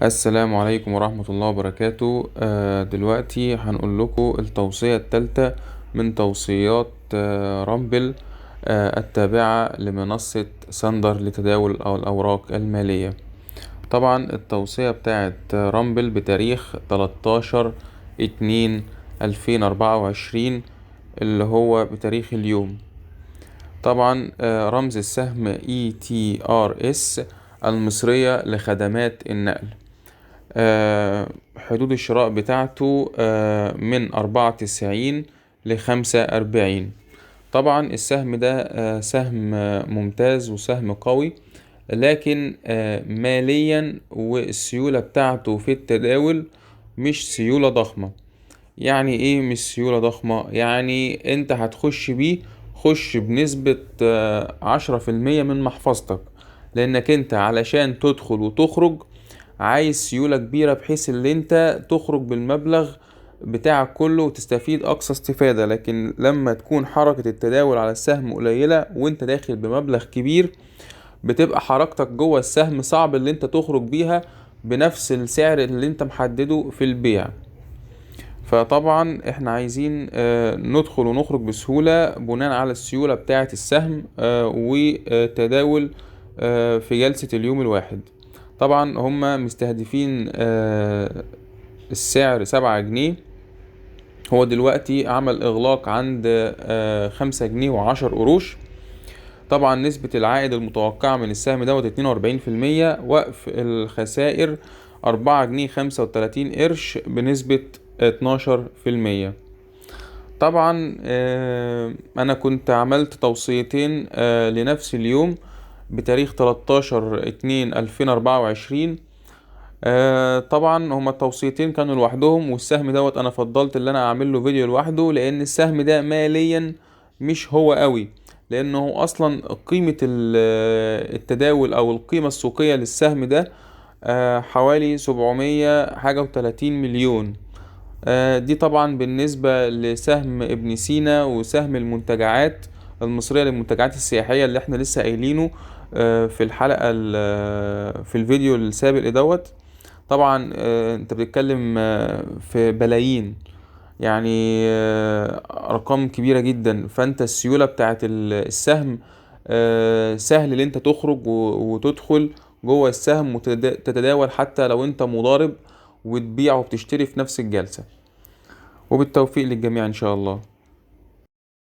السلام عليكم ورحمة الله وبركاته. دلوقتي هنقول لكم التوصية الثالثة من توصيات رامبل التابعة لمنصة ساندر لتداول أو الأوراق المالية. طبعا التوصية بتاعت رامبل بتاريخ 13/2/2024 اللي هو بتاريخ اليوم. طبعا رمز السهم ETRS المصرية لخدمات النقل. حدود الشراء بتاعته من 94 ل45. طبعا السهم ده سهم ممتاز وسهم قوي، لكن ماليا والسيولة بتاعته في التداول مش سيولة ضخمة. يعني ايه مش سيولة ضخمة؟ يعني انت هتخش بيه، خش بنسبة 10% من محفظتك، لانك انت علشان تدخل وتخرج عايز سيولة كبيرة بحيث ان انت تخرج بالمبلغ بتاعك كله وتستفيد اقصى استفادة. لكن لما تكون حركة التداول على السهم قليلة وانت داخل بمبلغ كبير، بتبقى حركتك جوه السهم صعب اللي انت تخرج بيها بنفس السعر اللي انت محدده في البيع. فطبعا احنا عايزين ندخل ونخرج بسهولة بناء على السيولة بتاعة السهم وتداول في جلسة اليوم الواحد. طبعا هم مستهدفين السعر 7 جنيه. هو دلوقتي عمل اغلاق عند 5 جنيه و10 قروش. طبعا نسبة العائد المتوقعة من السهم دوت 42%. وقف الخسائر 4 جنيه 35 قرش بنسبة 12%. طبعا انا كنت عملت توصيتين لنفس اليوم بتاريخ 13/2/2024. طبعا هما التوصيتين كانوا لوحدهم، والسهم دوت انا فضلت اللي انا اعمل له فيديو لوحده، لان السهم ده ماليا مش هو قوي، لانه اصلا قيمة التداول او القيمة السوقية للسهم ده حوالي 700 حاجة و30 مليون. دي طبعا بالنسبة لسهم ابن سينا وسهم المنتجعات المصرية للمنتجعات السياحية اللي احنا لسه قايلينه في الحلقة في الفيديو السابق دوت. طبعا انت بتتكلم في بلايين، يعني ارقام كبيرة جدا. فانت السيولة بتاعت السهم سهل ان انت تخرج وتدخل جوه السهم وتتداول حتى لو انت مضارب، وتبيع وبتشتري في نفس الجلسة. وبالتوفيق للجميع ان شاء الله.